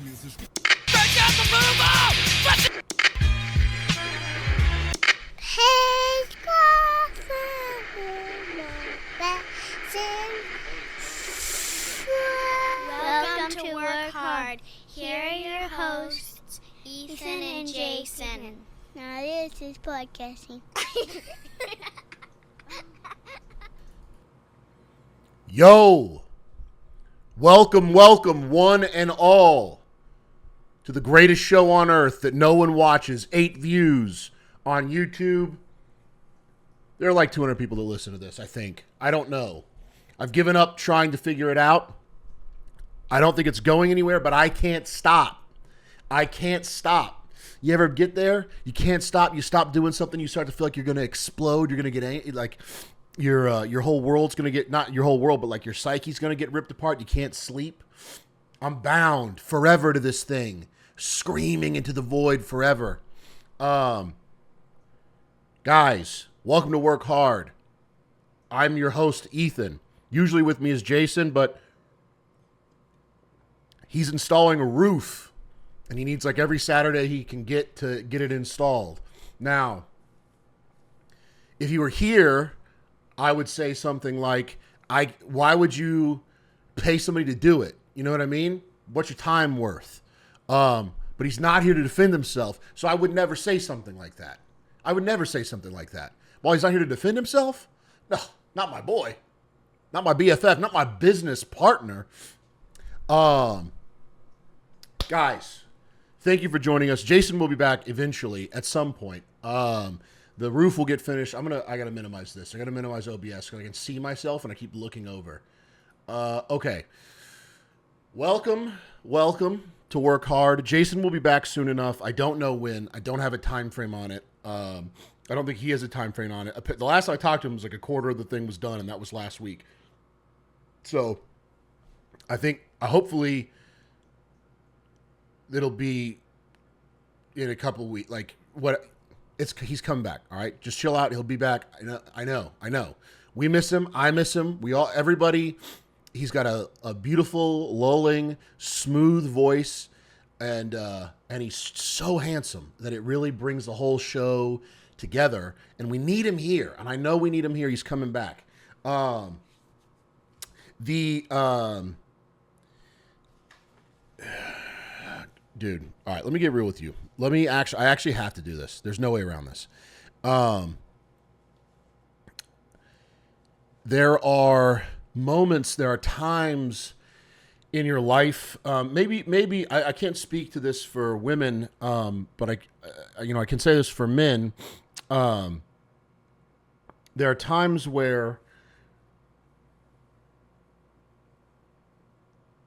Welcome to Work Hard. Here are your hosts, Ethan and Jason. Now this is podcasting. Yo! Welcome, one and all, to the greatest show on earth that no one watches. 8 views on YouTube. There are like 200 people that listen to this, I think. I don't know. I've given up trying to figure it out. I don't think it's going anywhere, but I can't stop. You ever get there? You can't stop. You stop doing something, you start to feel like you're going to explode. You're going to get like your whole world's going to get, not your whole world, but like your psyche's going to get ripped apart. You can't sleep. I'm bound forever to this thing, screaming into the void forever. Guys, welcome to Work Hard. I'm your host, Ethan. Usually with me is Jason, but he's installing a roof, and he needs like every Saturday he can get to get it installed. Now, if you were here, I would say something like, why would you pay somebody to do it? You know what I mean? What's your time worth? But he's not here to defend himself, so I would never say something like that. While he's not here to defend himself? No, not my boy. Not my BFF, not my business partner. Guys, thank you for joining us. Jason will be back eventually at some point. The roof will get finished. I gotta minimize this. I gotta minimize OBS so I can see myself and I keep looking over. Okay. Welcome to Work Hard. Jason will be back soon enough. I don't know when. I don't have a time frame on it. I don't think he has a time frame on it. The last I talked to him was like a quarter of the thing was done, and that was last week. So hopefully it'll be in a couple weeks. He's coming back. All right, just chill out. He'll be back. I know. We miss him. I miss him. Everybody. He's got a beautiful, lulling, smooth voice, and he's so handsome that it really brings the whole show together. And we need him here. And I know we need him here. He's coming back. Dude, all right, let me get real with you. I actually have to do this. There's no way around this. There are times in your life, maybe I can't speak to this for women, but I can say this for men. There are times where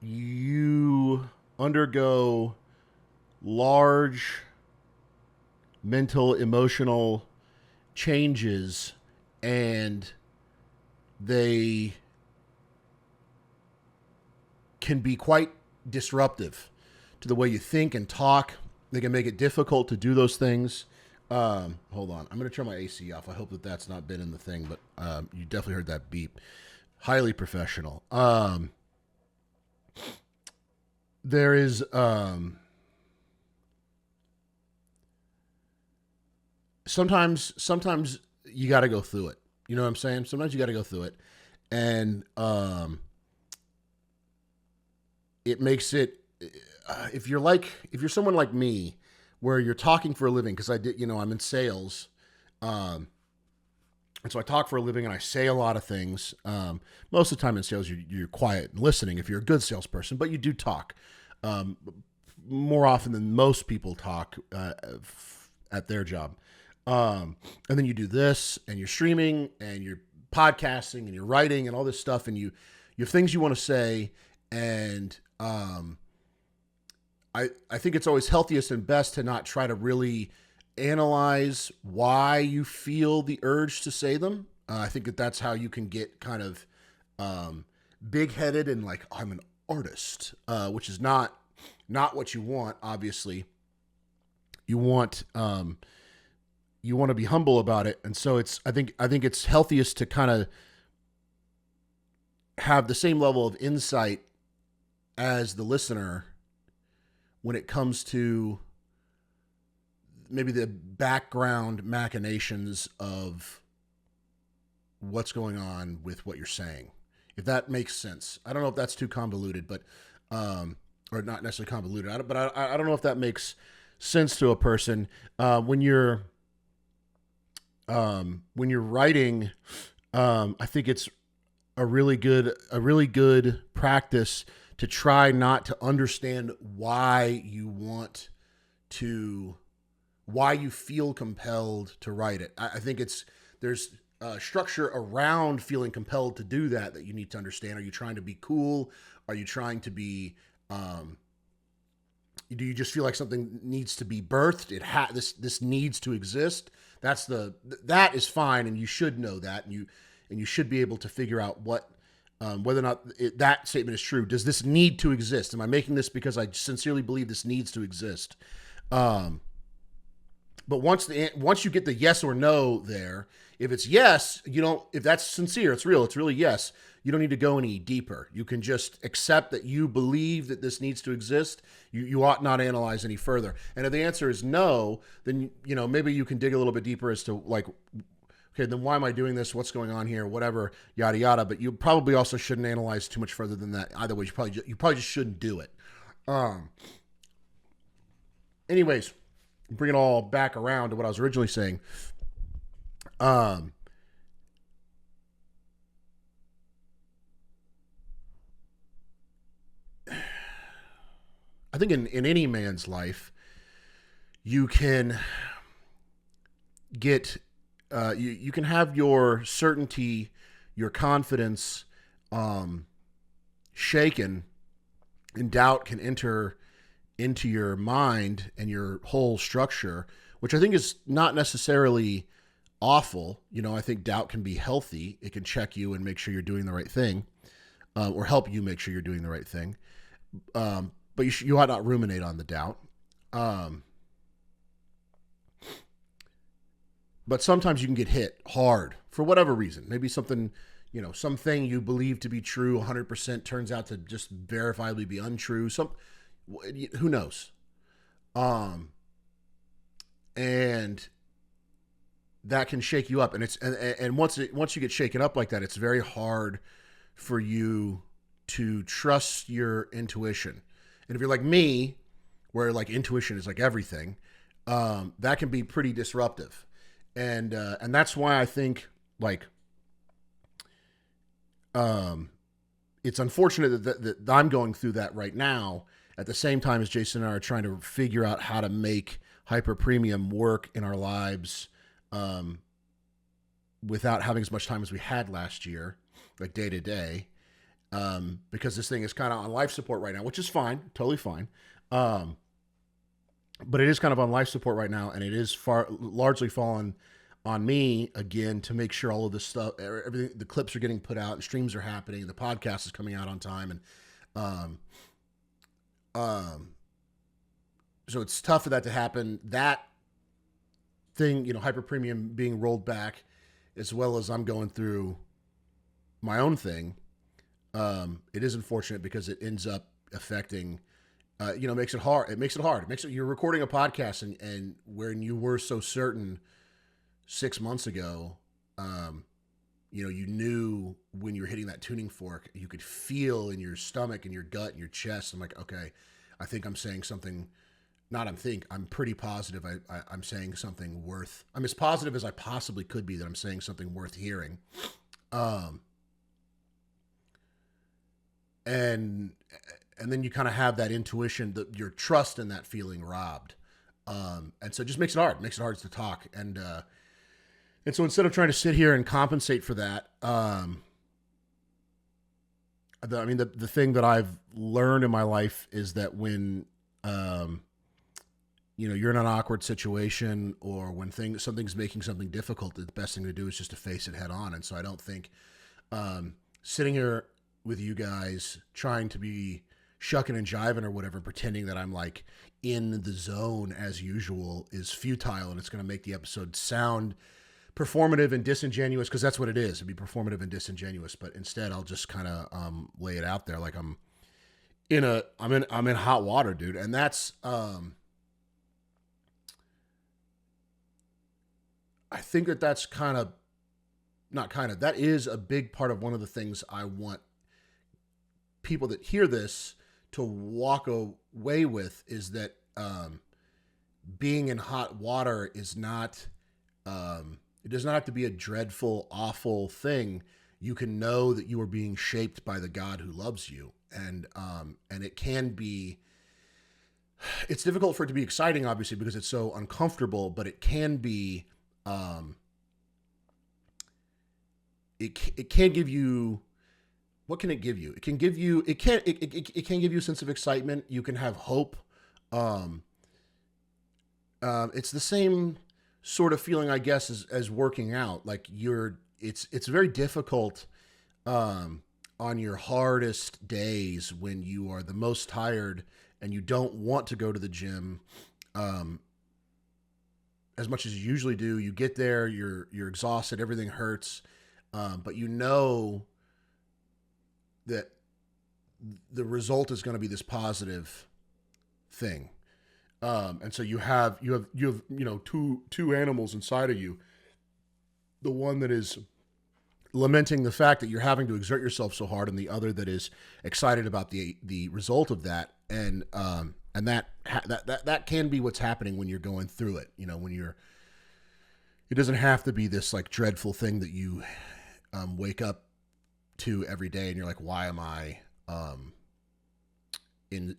you undergo large mental, emotional changes, and they can be quite disruptive to the way you think and talk. They can make it difficult to do those things. Hold on. I'm going to turn my AC off. I hope that that's not been in the thing, but you definitely heard that beep. Highly professional. There is sometimes you got to go through it. You know what I'm saying? Sometimes you got to go through it, and it makes it. If you're someone like me, where you're talking for a living, because I'm in sales, and so I talk for a living and I say a lot of things. Most of the time in sales, you're quiet and listening if you're a good salesperson, but you do talk more often than most people talk at their job. And then you do this, and you're streaming, and you're podcasting, and you're writing, and all this stuff, and you have things you want to say, and I think it's always healthiest and best to not try to really analyze why you feel the urge to say them. I think that's how you can get kind of big-headed and like, I'm an artist, which is not what you want. Obviously, you want to be humble about it, and so I think it's healthiest to kind of have the same level of insight as the listener when it comes to maybe the background machinations of what's going on with what you're saying. If that makes sense. I don't know if that's too convoluted, but or not necessarily convoluted. I don't know if that makes sense to a person when you're writing. I think it's a really good practice to try not to understand why you feel compelled to write it. I think there's structure around feeling compelled to do that you need to understand. Are you trying to be cool? Are you trying to be, do you just feel like something needs to be birthed? This needs to exist. That is fine. And you should know that. And you should be able to figure out whether or not that statement is true. Does this need to exist? Am I making this because I sincerely believe this needs to exist? But once you get the yes or no there, if it's yes, if that's sincere, it's real, it's really yes, you don't need to go any deeper. You can just accept that you believe that this needs to exist. You ought not analyze any further. And if the answer is no, then, maybe you can dig a little bit deeper as to like, okay, then why am I doing this? What's going on here? Whatever, yada, yada. But you probably also shouldn't analyze too much further than that. Either way, you probably just shouldn't do it. Anyways, bring it all back around to what I was originally saying. I think in any man's life, you can get, you can have your certainty, your confidence, shaken, and doubt can enter into your mind and your whole structure, which I think is not necessarily awful. I think doubt can be healthy. It can check you and make sure you're doing the right thing, or help you make sure you're doing the right thing. But you ought not ruminate on the doubt. But sometimes you can get hit hard for whatever reason. Maybe something, something you believe to be true 100% turns out to just verifiably be untrue. Who knows? And that can shake you up. And once you get shaken up like that, it's very hard for you to trust your intuition. And if you're like me, where like intuition is like everything, that can be pretty disruptive. And that's why I think like, it's unfortunate that I'm going through that right now at the same time as Jason and I are trying to figure out how to make hyper premium work in our lives, without having as much time as we had last year, like day to day. Because this thing is kind of on life support right now, which is fine, totally fine. But it is kind of on life support right now, and it is largely fallen on me again to make sure all of this stuff, everything, the clips are getting put out and streams are happening, the podcast is coming out on time, and so it's tough for that to happen. That thing, hyper premium being rolled back, as well as I'm going through my own thing. It is unfortunate because it ends up affecting, makes it hard. It makes it hard. You're recording a podcast and when you were so certain 6 months ago, you knew when you were hitting that tuning fork, you could feel in your stomach and your gut and your chest. I'm like, okay, I think I'm saying something, I'm pretty positive. I'm saying something I'm as positive as I possibly could be that I'm saying something worth hearing. And then you kind of have that intuition, your trust in that feeling robbed. And so it just makes it hard. It makes it hard to talk. And so instead of trying to sit here and compensate for that, the thing that I've learned in my life is that when, you're in an awkward situation or when something's making something difficult, the best thing to do is just to face it head on. And so I don't think sitting here with you guys trying to be shucking and jiving or whatever, pretending that I'm like in the zone as usual is futile, and it's going to make the episode sound performative and disingenuous, because that's what it is. It'd be performative and disingenuous, but instead I'll just kind of lay it out there like I'm I'm in hot water, dude. And that's, I think that's that is a big part of one of the things I want people that hear this to walk away with, is that being in hot water is not, it does not have to be a dreadful, awful thing. You can know that you are being shaped by the God who loves you. And it can be, it's difficult for it to be exciting, obviously, because it's so uncomfortable, but it can be, it can give you, what can it give you? It can give you, it can give you a sense of excitement. You can have hope. It's the same sort of feeling, I guess, as working out. Like it's very difficult, on your hardest days when you are the most tired and you don't want to go to the gym, as much as you usually do. You get there, you're exhausted, everything hurts. But you know that the result is going to be this positive thing. And so you have two animals inside of you. The one that is lamenting the fact that you're having to exert yourself so hard, and the other that is excited about the result of that. And that can be what's happening when you're going through it. It doesn't have to be this like dreadful thing that you wake up to every day and you're like, why am I in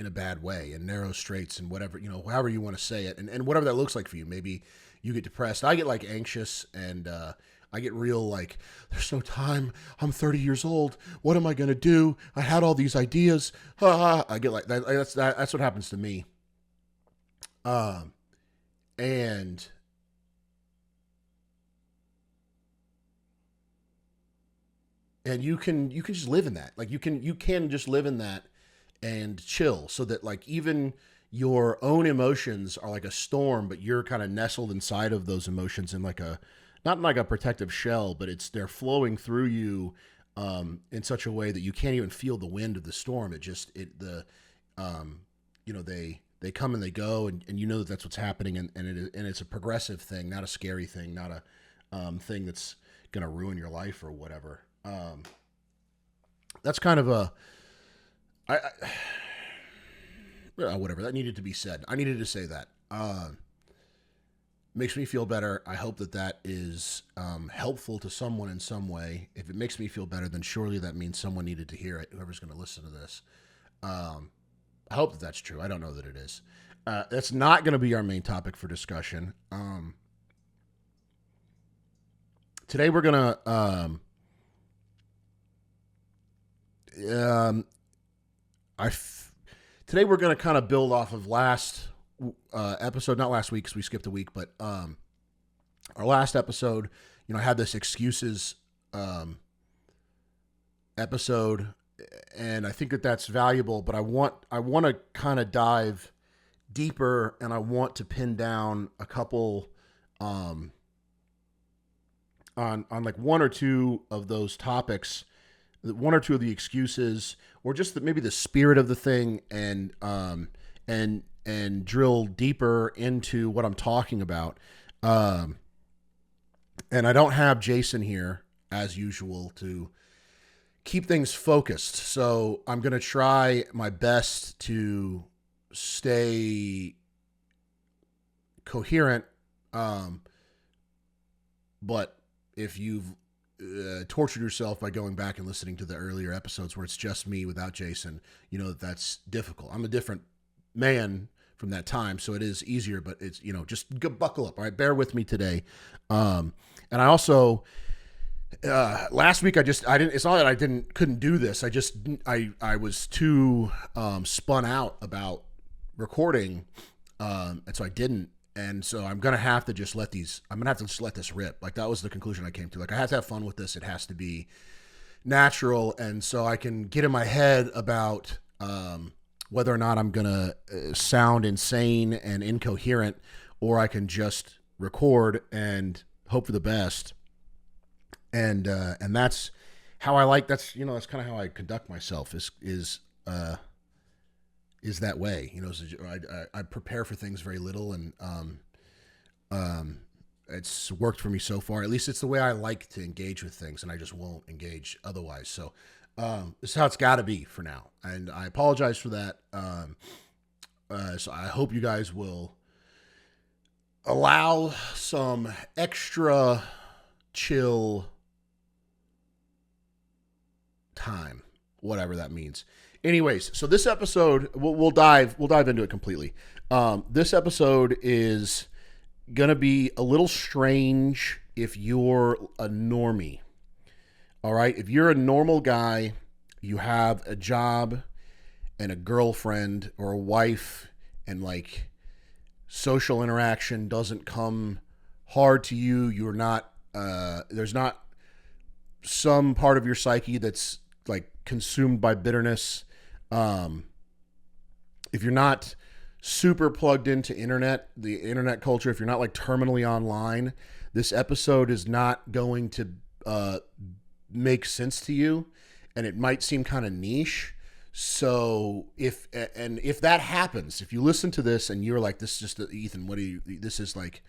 a bad way, in narrow straits, and whatever, however you want to say it, and whatever that looks like for you. Maybe you get depressed. I get like anxious, and I get real like, there's no time. I'm 30 years old. What am I going to do? I had all these ideas. I get like that. That's what happens to me. And you can just live in that. Like you can just live in that and chill, so that like even your own emotions are like a storm, but you're kind of nestled inside of those emotions in like not like a protective shell, but they're flowing through you in such a way that you can't even feel the wind of the storm. They come and they go, and you know that that's what's happening, and it's a progressive thing, not a scary thing, not a thing that's gonna ruin your life or whatever. That's kind of whatever, that needed to be said. I needed to say that. Makes me feel better. I hope that is helpful to someone in some way. If it makes me feel better, then surely that means someone needed to hear it, whoever's going to listen to this. I hope that's true. I don't know that it is. That's not going to be our main topic for discussion. Today we're going to today we're going to kind of build off of last episode, not last week because we skipped a week, but our last episode. I had this excuses episode, and I think that's valuable. But I want to kind of dive deeper, and I want to pin down a couple on like one or two of those topics, one or two of the excuses, or just maybe the spirit of the thing, and drill deeper into what I'm talking about. And I don't have Jason here as usual to keep things focused. So I'm going to try my best to stay coherent. But if you've tortured yourself by going back and listening to the earlier episodes where it's just me without Jason, that's difficult. I'm a different man from that time, so it is easier, but it's, just buckle up. All right, bear with me today. And I also, last week I didn't, it's not that I couldn't do this. I was too spun out about recording. And so I didn't. And so I'm going to have to just let this rip. Like that was the conclusion I came to. Like I have to have fun with this. It has to be natural. And so I can get in my head about, whether or not I'm going to sound insane and incoherent, or I can just record and hope for the best. And that's how I like, that's kind of how I conduct myself is that way. I prepare for things very little, and it's worked for me so far. At least it's the way I like to engage with things, and I just won't engage otherwise. So this is how it's got to be for now, and I apologize for that. So I hope you guys will allow some extra chill time, whatever that means. Anyways, so this episode, we'll dive into it completely. This episode is gonna be a little strange if you're a normie. All right, if you're a normal guy, you have a job and a girlfriend or a wife, and like social interaction doesn't come hard to you. You're not there's not some part of your psyche that's like consumed by bitterness. If you're not super plugged into the internet culture, if you're not like terminally online, this episode is not going to make sense to you, and it might seem kind of niche. So if that happens, if you listen to this and you're like, this is just Ethan, this is like,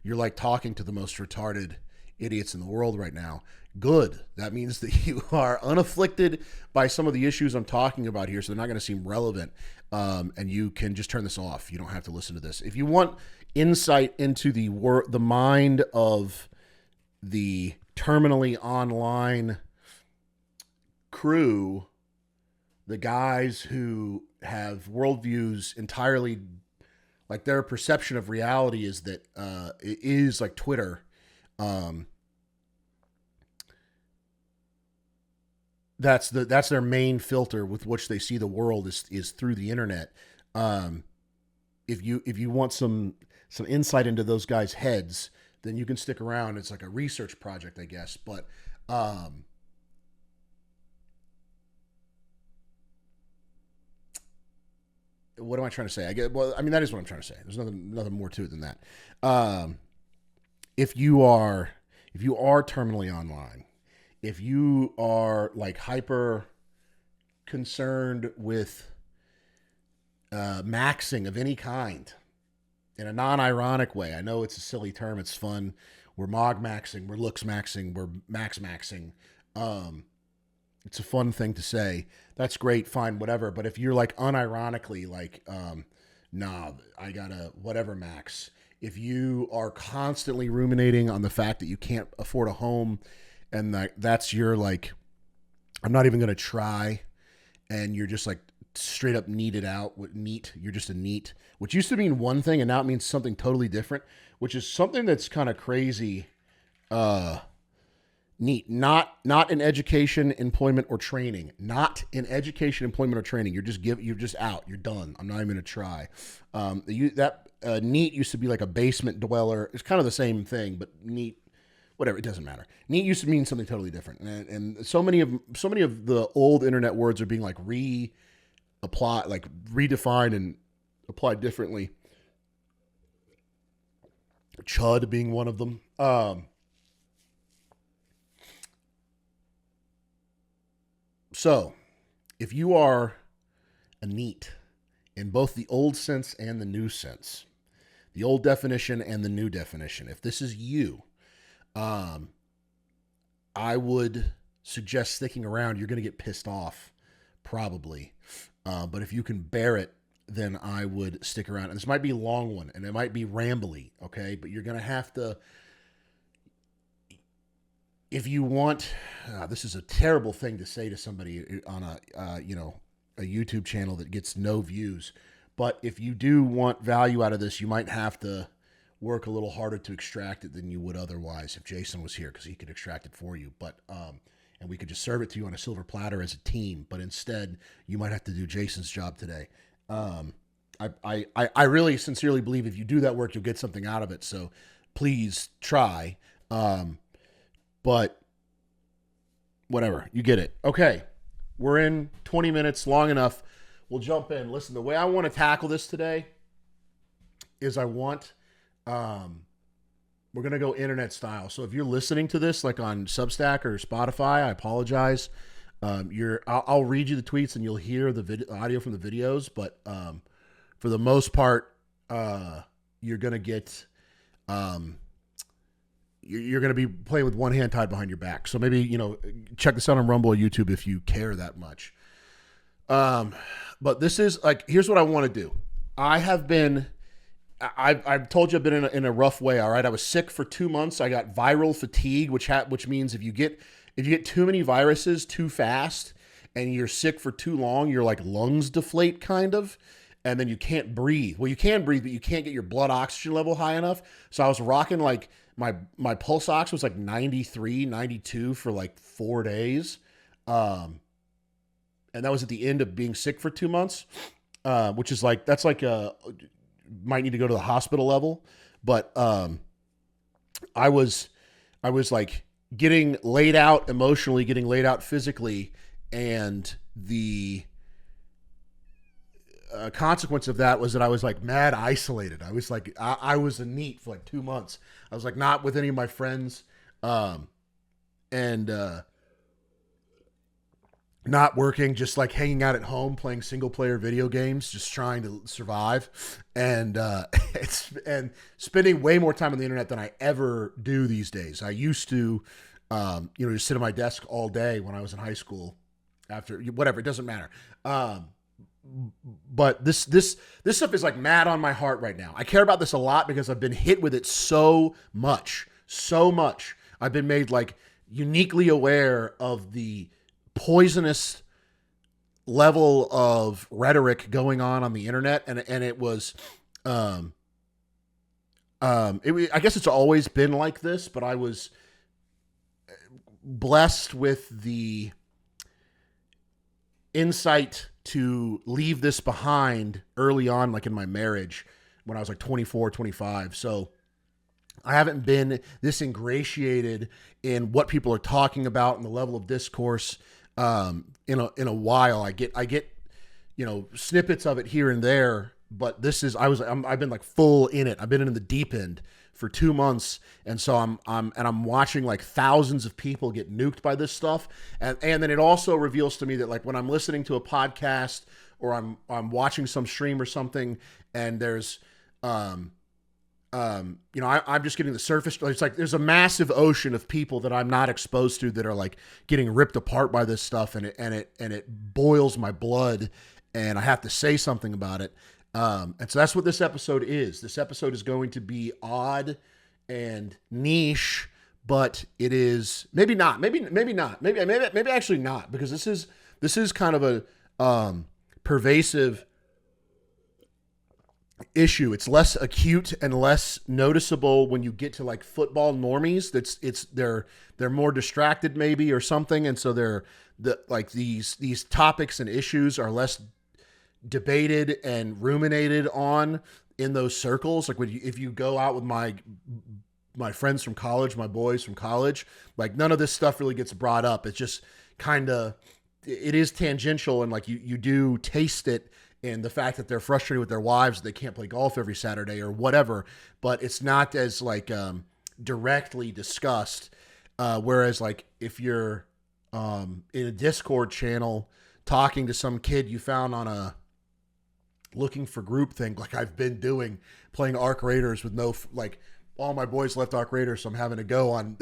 you're like talking to the most retarded idiots in the world right now. Good. That means that you are unafflicted by some of the issues I'm talking about here, so they're not going to seem relevant, and you can just turn this off. You don't have to listen to this. If you want insight into the mind of the terminally online crew, the guys who have worldviews entirely, like their perception of reality is that it is like Twitter. That's their main filter with which they see the world is through the internet. If you want some insight into those guys' heads, then you can stick around. It's like a research project, I guess. But what am I trying to say? That is what I'm trying to say. There's nothing more to it than that. If you are terminally online, if you are like hyper concerned with maxing of any kind in a non-ironic way, I know it's a silly term, it's fun. We're mog maxing, we're looks maxing, we're max maxing. It's a fun thing to say. That's great, fine, whatever. But if you're like unironically like, nah, I gotta whatever max. If you are constantly ruminating on the fact that you can't afford a home, and that's your like, I'm not even gonna try, and you're just like straight up neated out with neat. You're just a neat, which used to mean one thing and now it means something totally different, which is something that's kind of crazy. Neat, not in education, employment, or training. Not in education, employment, or training. You're just out. You're done. I'm not even gonna try. Neat used to be like a basement dweller. It's kind of the same thing, but neat, whatever. It doesn't matter. Neat used to mean something totally different, and so many of the old internet words are being like redefined and applied differently. Chud being one of them. So, if you are a neat in both the old sense and the new sense, the old definition and the new definition, if this is you, I would suggest sticking around. You're going to get pissed off, probably. But if you can bear it, then I would stick around. And this might be a long one, and it might be rambly, okay? But you're going to have to... If you want, this is a terrible thing to say to somebody on a YouTube channel that gets no views. But if you do want value out of this, you might have to work a little harder to extract it than you would otherwise if Jason was here, because he could extract it for you. But and we could just serve it to you on a silver platter as a team. But instead, you might have to do Jason's job today. I really sincerely believe if you do that work, you'll get something out of it. So please try. But whatever, you get it. Okay, we're in 20 minutes, long enough. We'll jump in. Listen, the way I want to tackle this today is I want We're going to go internet style. So if you're listening to this like on Substack or Spotify, I apologize. I'll read you the tweets and you'll hear the audio from the videos. But for the most part, you're going to get, you're going to be playing with one hand tied behind your back. So maybe, check this out on Rumble or YouTube if you care that much. But this is like, here's what I want to do. I've told you I've been in a rough way. All right. I was sick for 2 months. I got viral fatigue, which means if you get too many viruses too fast and you're sick for too long, your like lungs deflate kind of, and then you can't breathe. Well, you can breathe, but you can't get your blood oxygen level high enough. So I was rocking like my pulse ox was like 93, 92 for like 4 days. And that was at the end of being sick for 2 months, which is like, that's like might need to go to the hospital level. But I was like getting laid out emotionally, getting laid out physically, and the consequence of that was that I was like mad isolated. I was like, I was a NEET for like 2 months. I was like not with any of my friends, and not working, just like hanging out at home, playing single player video games, just trying to survive, and and spending way more time on the internet than I ever do these days. I used to, just sit at my desk all day when I was in high school. After whatever, it doesn't matter. But this stuff is like mad on my heart right now. I care about this a lot because I've been hit with it so much. I've been made like uniquely aware of the poisonous level of rhetoric going on the internet, and it was I guess it's always been like this, but I was blessed with the insight to leave this behind early on, like in my marriage when I was like 24, 25. So I haven't been this ingratiated in what people are talking about and the level of discourse in a while. I get snippets of it here and there, but I've been like full in it. I've been in the deep end for 2 months, and so I'm watching like thousands of people get nuked by this stuff, and then it also reveals to me that like when I'm listening to a podcast or I'm watching some stream or something, and there's I'm just getting the surface. It's like there's a massive ocean of people that I'm not exposed to that are like getting ripped apart by this stuff, and it boils my blood, and I have to say something about it. And so that's what this episode is. This episode is going to be odd and niche, but it is maybe not, maybe actually not, because this is kind of a pervasive issue. It's less acute and less noticeable when you get to like football normies. They're more distracted maybe or something, and so these topics and issues are less debated and ruminated on in those circles. Like if you go out with my friends from college, my boys from college, like none of this stuff really gets brought up. It's just it is tangential, and like you do taste it in the fact that they're frustrated with their wives, they can't play golf every Saturday or whatever, but it's not as like directly discussed. Whereas like if you're in a Discord channel talking to some kid you found on a looking for groupthink, like I've been doing, playing Arc Raiders with like all my boys left Arc Raiders, so I'm having to go on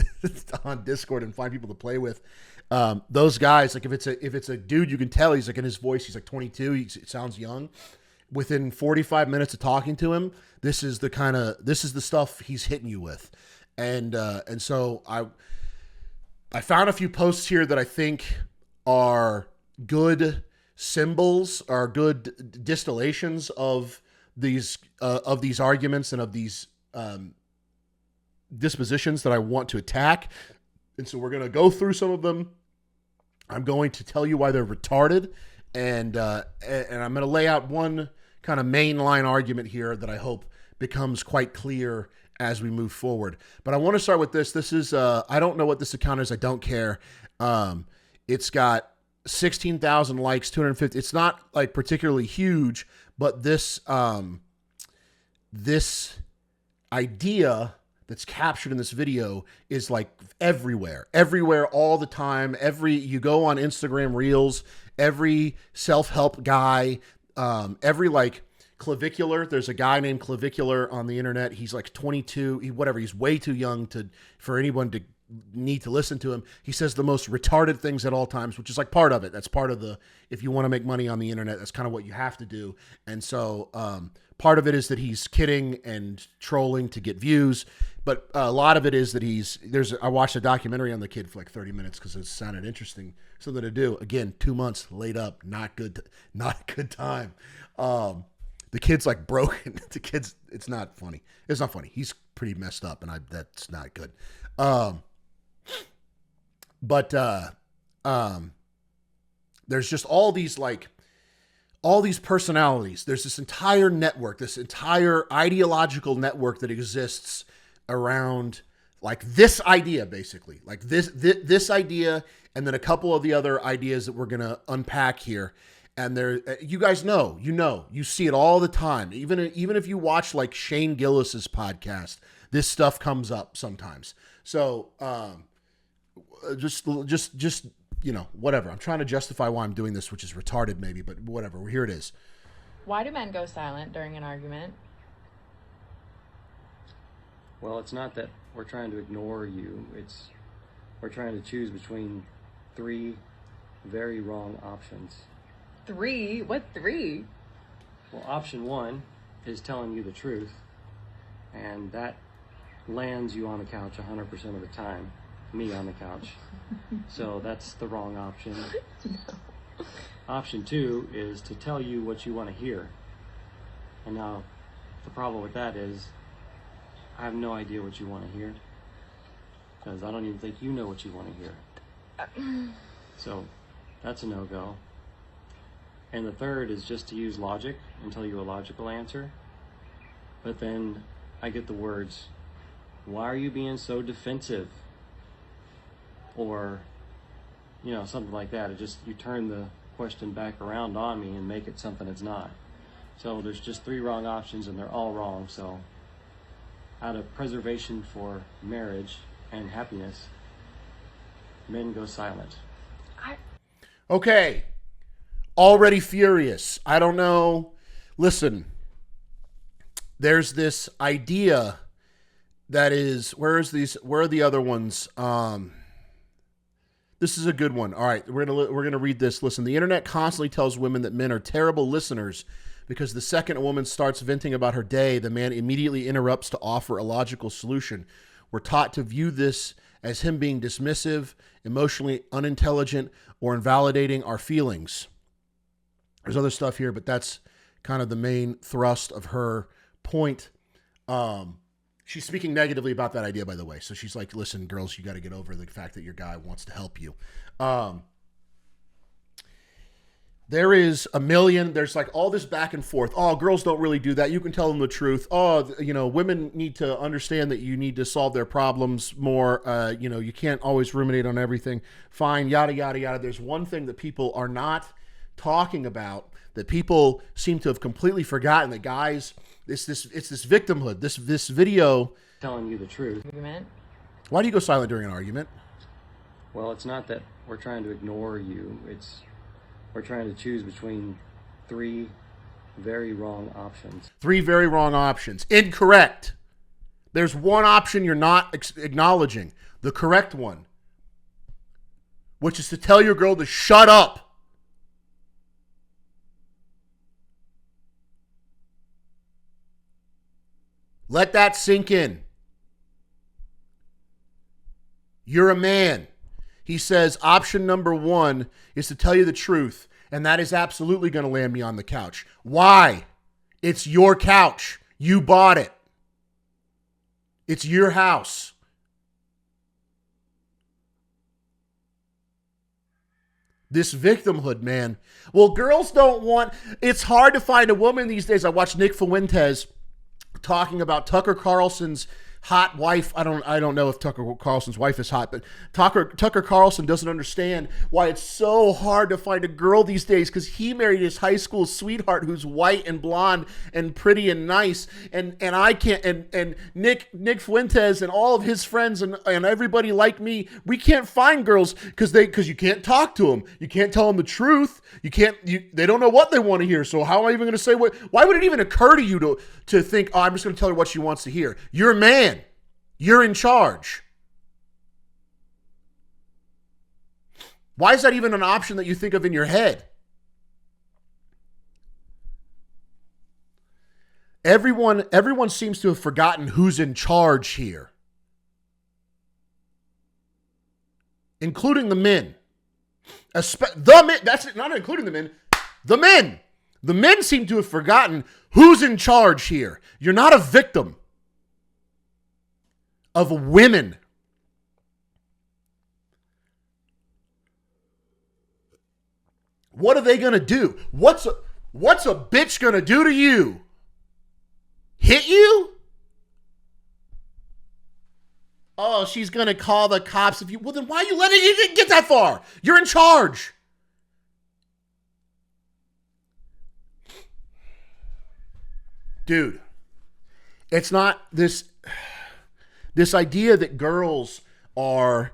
on Discord and find people to play with. Those guys, like if it's a dude, you can tell he's like in his voice, he's like 22, he sounds young. Within 45 minutes of talking to him, this is the stuff he's hitting you with. And so I found a few posts here that I think are good symbols, are good distillations of these arguments and of these dispositions that I want to attack. And so we're going to go through some of them. I'm going to tell you why they're retarded, and I'm going to lay out one kind of mainline argument here that I hope becomes quite clear as we move forward. But I want to start with this. This is I don't know what this account is. I don't care. It's got 16,000 likes, 250. It's not like particularly huge, but this idea that's captured in this video is like everywhere all the time. You go on Instagram Reels, every self-help guy, every like clavicular. There's a guy named Clavicular on the internet. He's like 22, he's way too young for anyone to need to listen to him. He says the most retarded things at all times, which is like part of it. That's part of if you want to make money on the internet, that's kind of what you have to do. And so part of it is that he's kidding and trolling to get views. But a lot of it is that I watched a documentary on the kid for like 30 minutes because it sounded interesting, something to do. Again, 2 months laid up, not a good time. The kid's like broken. It's not funny. It's not funny. He's pretty messed up, and that's not good. But there's just all these personalities. There's this entire network, this entire ideological network that exists around like this idea, basically, like this idea, and then a couple of the other ideas that we're going to unpack here. And you guys know, you see it all the time. Even if you watch like Shane Gillis's podcast, this stuff comes up sometimes. So, just, whatever. I'm trying to justify why I'm doing this, which is retarded maybe, but whatever. Here it is. Why do men go silent during an argument? Well, it's not that we're trying to ignore you. We're trying to choose between 3 very wrong options. 3? What 3? Well, option 1 is telling you the truth, and that lands you on the couch 100% of the time. Me on the couch. So that's the wrong option. No. Option 2 is to tell you what you want to hear. And now, the problem with that is, I have no idea what you want to hear. Because I don't even think you know what you want to hear. So, that's a no-go. And the third is just to use logic and tell you a logical answer. But then I get the words, why are you being so defensive? Or, something like that. You turn the question back around on me and make it something it's not. So there's just 3 wrong options and they're all wrong. So out of preservation for marriage and happiness, men go silent. Okay. Already furious. I don't know. Listen, there's this idea that is, where are the other ones? This is a good one. All right, we're gonna read this. Listen, the internet constantly tells women that men are terrible listeners because the second a woman starts venting about her day, the man immediately interrupts to offer a logical solution. We're taught to view this as him being dismissive, emotionally unintelligent, or invalidating our feelings. There's other stuff here, but that's kind of the main thrust of her point. She's speaking negatively about that idea, by the way. So she's like, listen, girls, you got to get over the fact that your guy wants to help you. There's like all this back and forth. Oh, girls don't really do that. You can tell them the truth. Oh, women need to understand that you need to solve their problems more. You can't always ruminate on everything. Fine, yada, yada, yada. There's one thing that people are not talking about, that people seem to have completely forgotten, that guys, it's this victimhood. This video telling you the truth. Argument? Why do you go silent during an argument? Well, it's not that we're trying to ignore you. We're trying to choose between 3 very wrong options. 3 very wrong options. Incorrect. There's one option you're not acknowledging. The correct one, which is to tell your girl to shut up. Let that sink in. You're a man. He says option number 1 is to tell you the truth, and that is absolutely going to land me on the couch. Why? It's your couch. You bought it. It's your house. This victimhood, man. Well, girls don't want... It's hard to find a woman these days. I watched Nick Fuentes talking about Tucker Carlson's hot wife. I don't know if Tucker Carlson's wife is hot, but Tucker Carlson doesn't understand why it's so hard to find a girl these days, because he married his high school sweetheart who's white and blonde and pretty and nice, and I can't, and Nick Fuentes and all of his friends and everybody like me, we can't find girls because you can't talk to them, you can't tell them the truth, they don't know what they want to hear. So how am I even going to say what? Why would it even occur to you to think, oh, I'm just going to tell her what she wants to hear? You're a man. You're in charge. Why is that even an option that you think of in your head? Everyone seems to have forgotten who's in charge here, including the men. The men. That's it. Not including the men. The men. The men seem to have forgotten who's in charge here. You're not a victim of women. What are they going to do? What's a bitch going to do to you? Hit you? Oh, she's going to call the cops if you... Well, then why are you letting it get that far? You're in charge. Dude, it's not this idea that girls are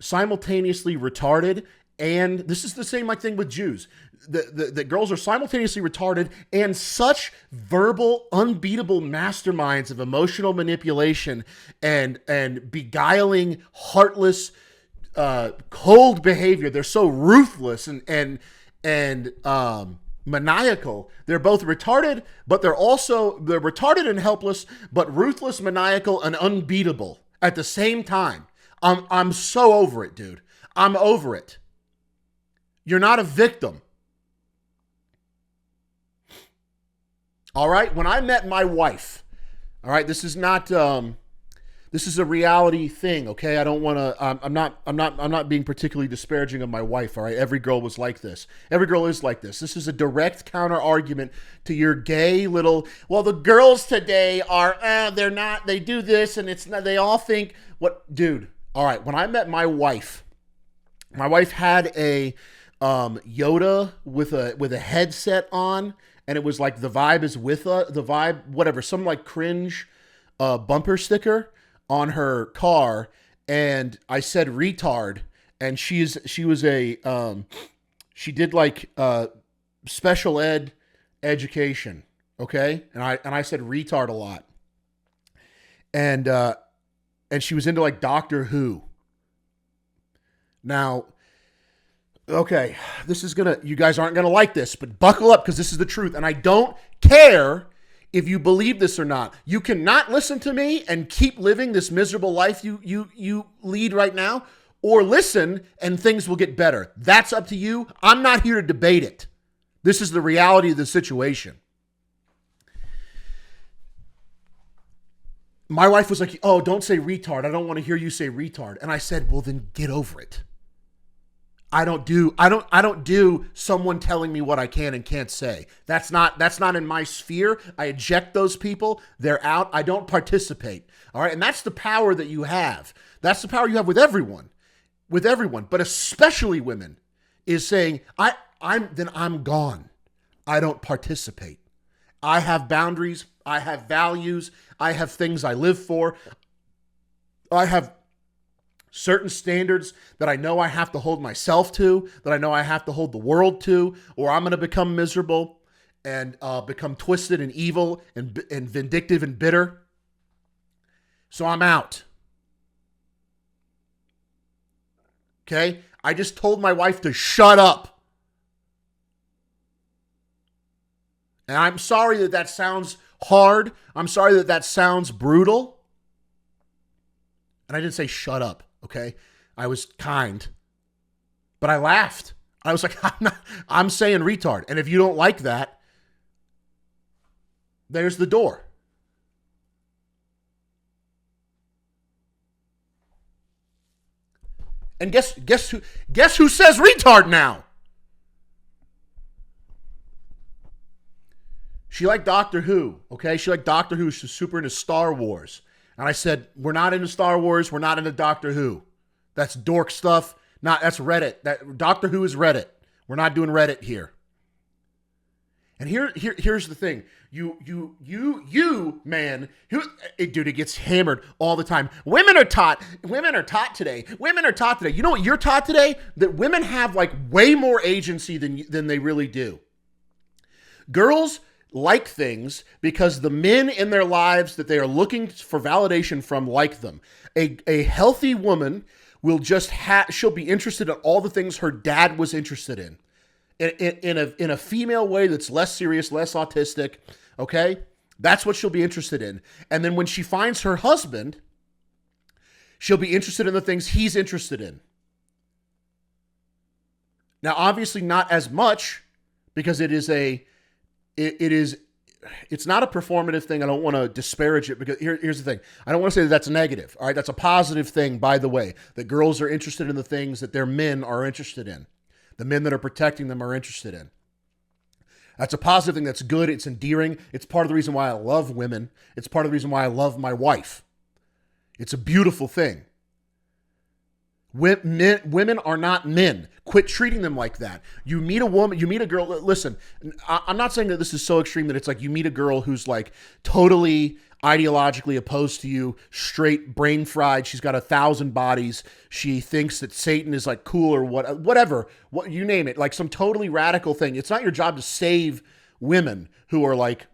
simultaneously retarded, and this is the same thing with Jews. That girls are simultaneously retarded and such verbal, unbeatable masterminds of emotional manipulation and beguiling, heartless, cold behavior. They're so ruthless and maniacal. They're both retarded, but they're retarded and helpless, but ruthless, maniacal, and unbeatable at the same time. I'm so over it, dude. I'm over it. You're not a victim. All right? When I met my wife, all right, this is not this is a reality thing, okay? I don't want to I'm not being particularly disparaging of my wife, all right? Every girl was like this. Every girl is like this. This is a direct counter argument to your gay little, well, the girls today are they're not, they do this and it's not, they all think what, dude. All right, when I met my wife had a Yoda with a headset on, and it was like the vibe is with the vibe, whatever, some like cringe bumper sticker on her car, and I said retard, and she did like special ed education, okay, and I said retard a lot, and she was into like Doctor Who. Now, okay, you guys aren't gonna like this, but buckle up because this is the truth, and I don't care if you believe this or not. You cannot listen to me and keep living this miserable life you lead right now, or listen and things will get better. That's up to you. I'm not here to debate it. This is the reality of the situation. My wife was like, oh, don't say retard. I don't want to hear you say retard. And I said, well, then get over it. I don't do someone telling me what I can and can't say. That's not in my sphere. I eject those people. They're out. I don't participate. All right. And that's the power that you have. That's the power you have with everyone, but especially women, is saying, I'm gone. I don't participate. I have boundaries. I have values. I have things I live for. I have certain standards that I know I have to hold myself to, that I know I have to hold the world to, or I'm going to become miserable and become twisted and evil and vindictive and bitter. So I'm out. Okay? I just told my wife to shut up. And I'm sorry that sounds hard. I'm sorry that sounds brutal. And I didn't say shut up. Okay, I was kind, but I laughed. I was like, I'm saying retard. And if you don't like that, there's the door. And guess who says retard now? She liked Doctor Who, okay? She liked Doctor Who. She's super into Star Wars. And I said, we're not into Star Wars. We're not into Doctor Who. That's dork stuff. That's Reddit. That Doctor Who is Reddit. We're not doing Reddit here. And here's the thing. You, man, dude, it gets hammered all the time. Women are taught today. You know what you're taught today? That women have like way more agency than they really do. Girls like things because the men in their lives that they are looking for validation from like them. A healthy woman will just she'll be interested in all the things her dad was interested in. In a female way that's less serious, less autistic, okay? That's what she'll be interested in. And then when she finds her husband, she'll be interested in the things he's interested in. Now, obviously not as much because it's not a performative thing. I don't want to disparage it because here's the thing. I don't want to say that that's negative, all right? That's a positive thing, by the way, that girls are interested in the things that their men are interested in. The men that are protecting them are interested in. That's a positive thing. That's good. It's endearing. It's part of the reason why I love women. It's part of the reason why I love my wife. It's a beautiful thing. Women are not men. Quit treating them like that. You meet a woman, you meet a girl. Listen, I'm not saying that this is so extreme that it's like you meet a girl who's like totally ideologically opposed to you, straight brain fried. She's got 1,000 bodies. She thinks that Satan is like cool or whatever, what you name it, like some totally radical thing. It's not your job to save women who are like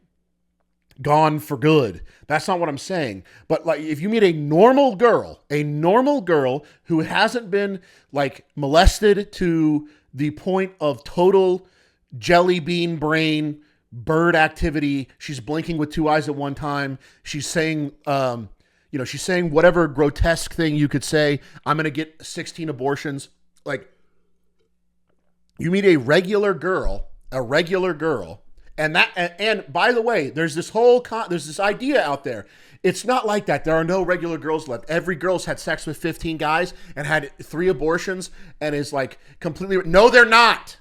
gone for good. That's not what I'm saying. But like if you meet a normal girl who hasn't been like molested to the point of total jelly bean brain bird activity, she's blinking with two eyes at one time, she's saying she's saying whatever grotesque thing you could say, I'm going to get 16 abortions. Like you meet a regular girl, and by the way, there's this idea out there. It's not like that. There are no regular girls left. Every girl's had sex with 15 guys and had 3 abortions and is like completely. No, they're not.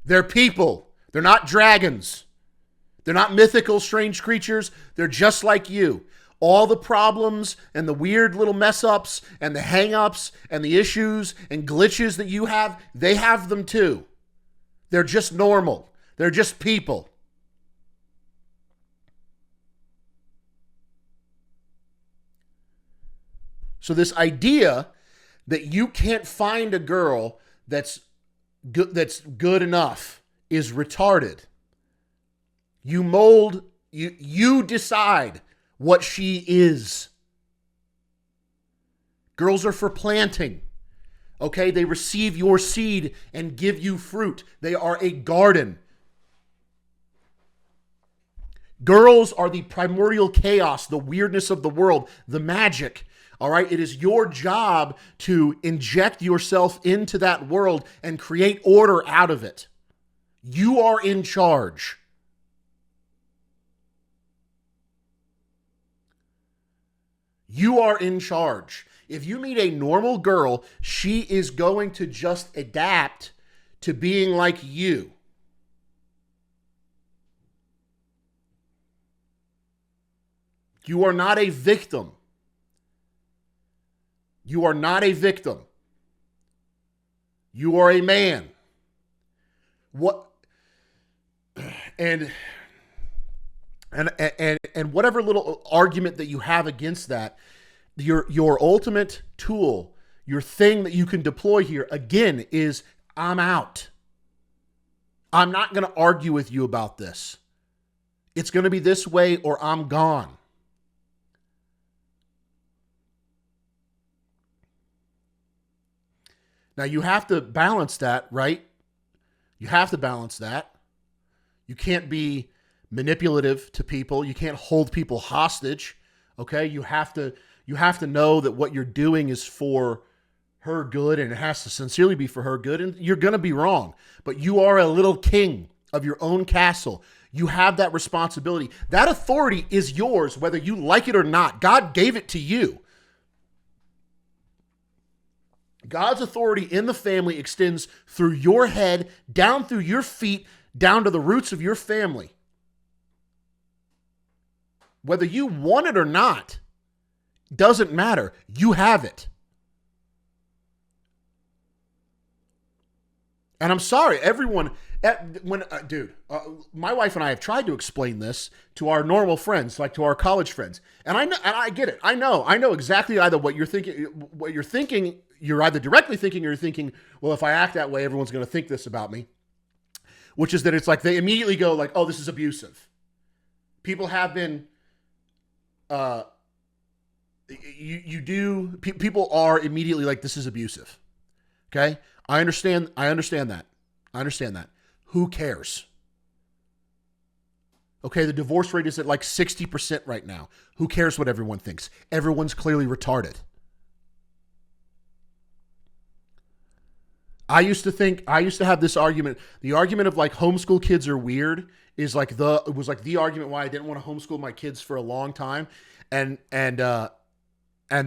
They're people. They're not dragons. They're not mythical, strange creatures. They're just like you. All the problems and the weird little mess ups and the hang ups and the issues and glitches that you have, they have them too. They're just normal. They're just people. So this idea that you can't find a girl that's good enough is retarded. You decide what she is. Girls are for planting. Okay, they receive your seed and give you fruit. They are a garden. Girls are the primordial chaos, the weirdness of the world, the magic. All right, it is your job to inject yourself into that world and create order out of it. You are in charge. You are in charge. If you meet a normal girl, she is going to just adapt to being like you. You are not a victim. You are not a victim. You are a man. What and whatever little argument that you have against that, your ultimate tool, your thing that you can deploy here again is I'm out. I'm not going to argue with you about this. It's going to be this way or I'm gone. Now you have to balance that, right? You have to balance that. You can't be manipulative to people. You can't hold people hostage. Okay? You have to know that what you're doing is for her good and it has to sincerely be for her good, and you're going to be wrong. But you are a little king of your own castle. You have that responsibility. That authority is yours whether you like it or not. God gave it to you. God's authority in the family extends through your head, down through your feet, down to the roots of your family. Whether you want it or not, doesn't matter. You have it. And I'm sorry, everyone, my wife and I have tried to explain this to our normal friends, like to our college friends. And I know, and I get it. I know exactly either what you're thinking, you're either directly thinking or you're thinking, well, if I act that way, everyone's going to think this about me. Which is that it's like they immediately go like, oh, this is abusive. People have been, people are immediately like, this is abusive. Okay? I understand that. Who cares? Okay, the divorce rate is at like 60% right now. Who cares what everyone thinks? Everyone's clearly retarded. I used to have this argument. The argument of like homeschool kids are weird is like it was like the argument why I didn't want to homeschool my kids for a long time. And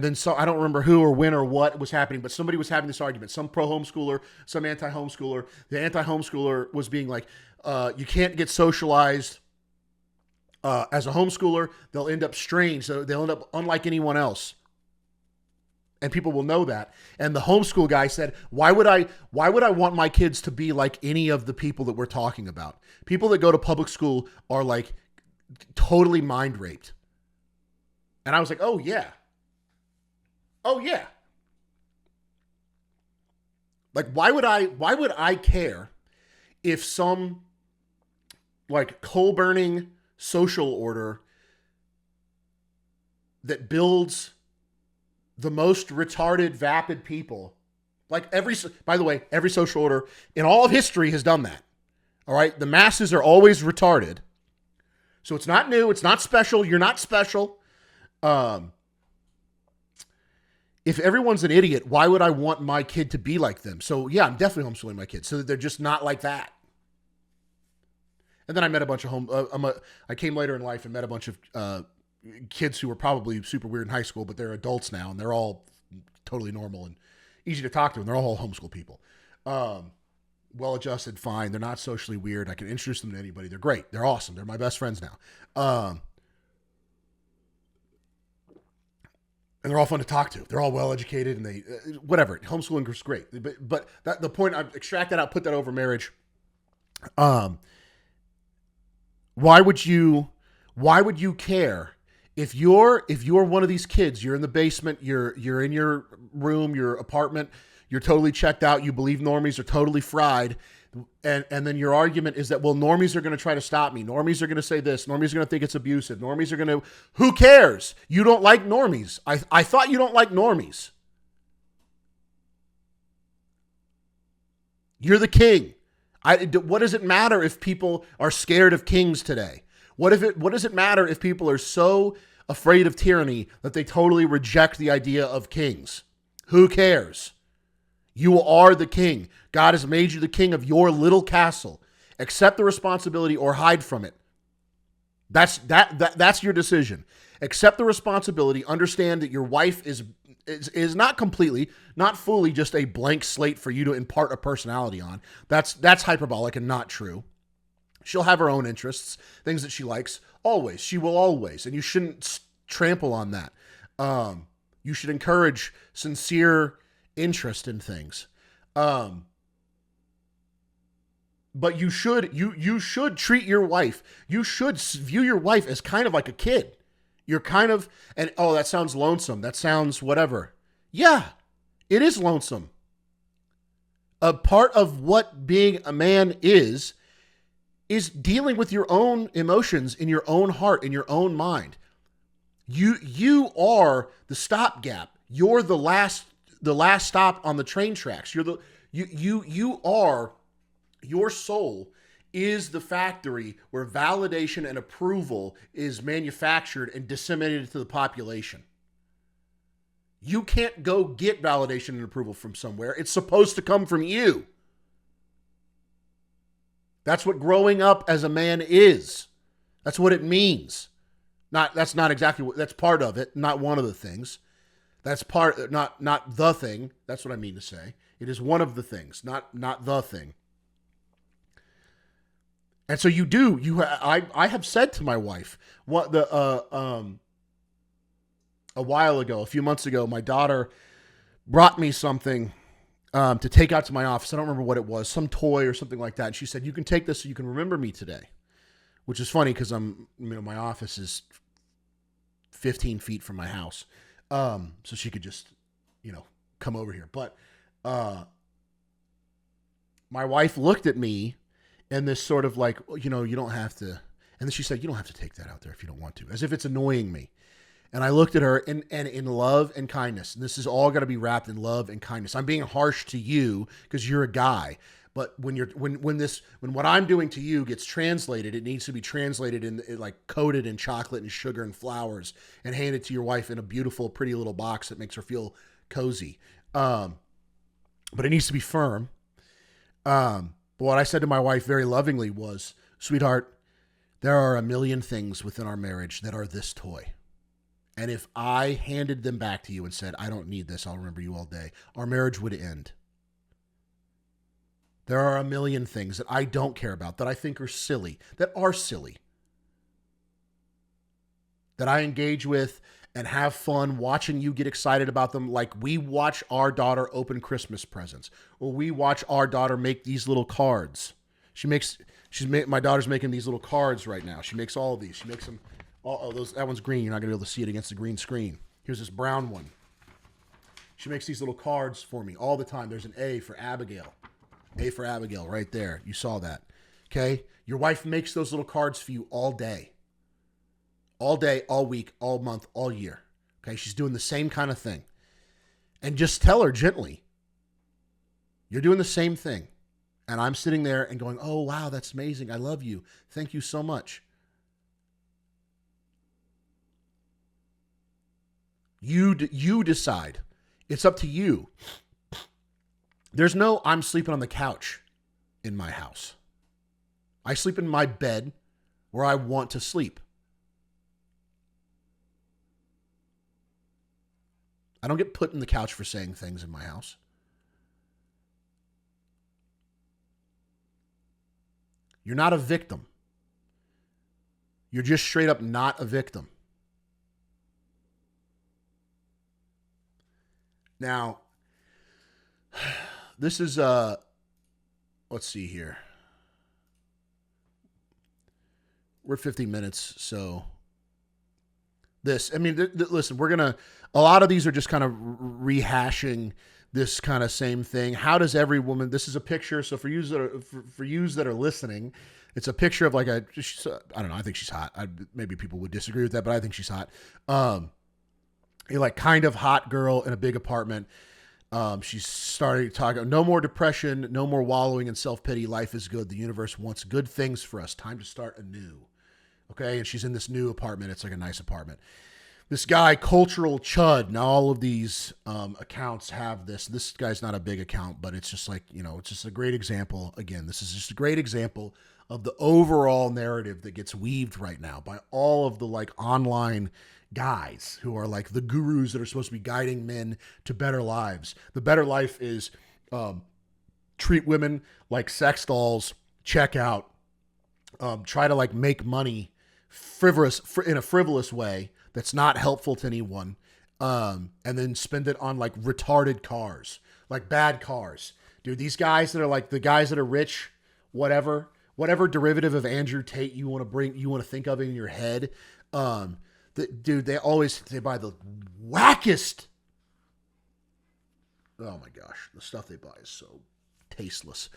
then so I don't remember who or when or what was happening, but somebody was having this argument. Some pro homeschooler, some anti homeschooler. The anti homeschooler was being like, you can't get socialized as a homeschooler. They'll end up strange. So they'll end up unlike anyone else. And people will know that. And the homeschool guy said, why would I want my kids to be like any of the people that we're talking about? People that go to public school are like totally mind raped. And I was like, oh yeah. Like, why would I care if some like coal burning social order that builds the most retarded, vapid people, like by the way, every social order in all of history has done that. All right. The masses are always retarded. So it's not new. It's not special. You're not special. If everyone's an idiot, why would I want my kid to be like them? So yeah, I'm definitely homeschooling my kids so that they're just not like that. And then I met a bunch of I came later in life and met a bunch of kids who were probably super weird in high school, but they're adults now and they're all totally normal and easy to talk to. And they're all homeschool people. Well-adjusted, fine. They're not socially weird. I can introduce them to anybody. They're great. They're awesome. They're my best friends now. And they're all fun to talk to. They're all well-educated and they, whatever. Homeschooling is great. But the point, I extract that out, put that over marriage. Why would you care if you're one of these kids, you're in the basement, you're in your room, your apartment, you're totally checked out, you believe normies are totally fried, and then your argument is that, well, normies are going to try to stop me. Normies are going to say this. Normies are going to think it's abusive. Normies are going to, who cares? You don't like normies. I thought you don't like normies. You're the king. What does it matter if people are scared of kings today? What does it matter if people are so afraid of tyranny that they totally reject the idea of kings? Who cares? You are the king. God has made you the king of your little castle. Accept the responsibility or hide from it. That's your decision. Accept the responsibility. Understand that your wife is not completely, not fully just a blank slate for you to impart a personality on. That's hyperbolic and not true. She'll have her own interests, things that she likes. Always. She will always. And you shouldn't trample on that. You should encourage sincere interest in things. But you should treat your wife. You should view your wife as kind of like a kid. You're kind of, and oh, that sounds lonesome. That sounds whatever. Yeah, it is lonesome. A part of what being a man is dealing with your own emotions in your own heart, in your own mind. You are the stopgap. You're the last stop on the train tracks. You are, your soul is the factory where validation and approval is manufactured and disseminated to the population. You can't go get validation and approval from somewhere. It's supposed to come from you. That's what growing up as a man is. That's what it means. That's not exactly what, that's part of it, not one of the things. That's part, not the thing. That's what I mean to say. It is one of the things, not the thing. And so you do, I have said to my wife, a while ago, a few months ago, my daughter brought me something to take out to my office. I don't remember what it was, some toy or something like that. And she said, you can take this so you can remember me today, which is funny because my office is 15 feet from my house. So she could just, come over here. But my wife looked at me and this sort of like, you don't have to. And then she said, you don't have to take that out there if you don't want to, as if it's annoying me. And I looked at her and in love and kindness, and this is all got to be wrapped in love and kindness. I'm being harsh to you because you're a guy, but when what I'm doing to you gets translated, it needs to be translated in like coated in chocolate and sugar and flowers and handed to your wife in a beautiful, pretty little box that makes her feel cozy. But it needs to be firm. But what I said to my wife very lovingly was, sweetheart, there are a million things within our marriage that are this toy. And if I handed them back to you and said, I don't need this, I'll remember you all day, our marriage would end. There are a million things that I don't care about, that I think are silly, that I engage with and have fun watching you get excited about them, like we watch our daughter open Christmas presents, or we watch our daughter make these little cards. My daughter's making these little cards right now. She makes all of these. She makes them. That one's green. You're not going to be able to see it against the green screen. Here's this brown one. She makes these little cards for me all the time. There's an A for Abigail. A for Abigail right there. You saw that. Okay? Your wife makes those little cards for you all day. All day, all week, all month, all year. Okay? She's doing the same kind of thing. And just tell her gently, you're doing the same thing. And I'm sitting there and going, oh, wow, that's amazing. I love you. Thank you so much. You decide. It's up to you. There's no I'm sleeping on the couch in my house. I sleep in my bed where I want to sleep. I don't get put in the couch for saying things in my house. You're not a victim. You're just straight up not a victim. Now, this is, let's see here. We're 15 minutes, so listen, we're going to, a lot of these are just kind of rehashing this kind of same thing. How does every woman, this is a picture, so for yous that are listening, it's a picture of like I don't know, I think she's hot. Maybe people would disagree with that, but I think she's hot. A like kind of hot girl in a big apartment. She's starting to talk about no more depression, no more wallowing in self-pity. Life is good. The universe wants good things for us. Time to start anew. Okay. And she's in this new apartment. It's like a nice apartment. This guy, Cultural Chud. Now all of these accounts have this. This guy's not a big account, but it's just like, it's just a great example. Again, this is just a great example of the overall narrative that gets weaved right now by all of the like online guys who are like the gurus that are supposed to be guiding men to better lives. The better life is treat women like sex dolls, check out, try to like make money in a frivolous way that's not helpful to anyone, and then spend it on like retarded cars, like bad cars. Dude, these guys that are like the guys that are rich, whatever derivative of Andrew Tate you want to think of in your head, dude, they buy the wackest. Oh my gosh, the stuff they buy is so tasteless.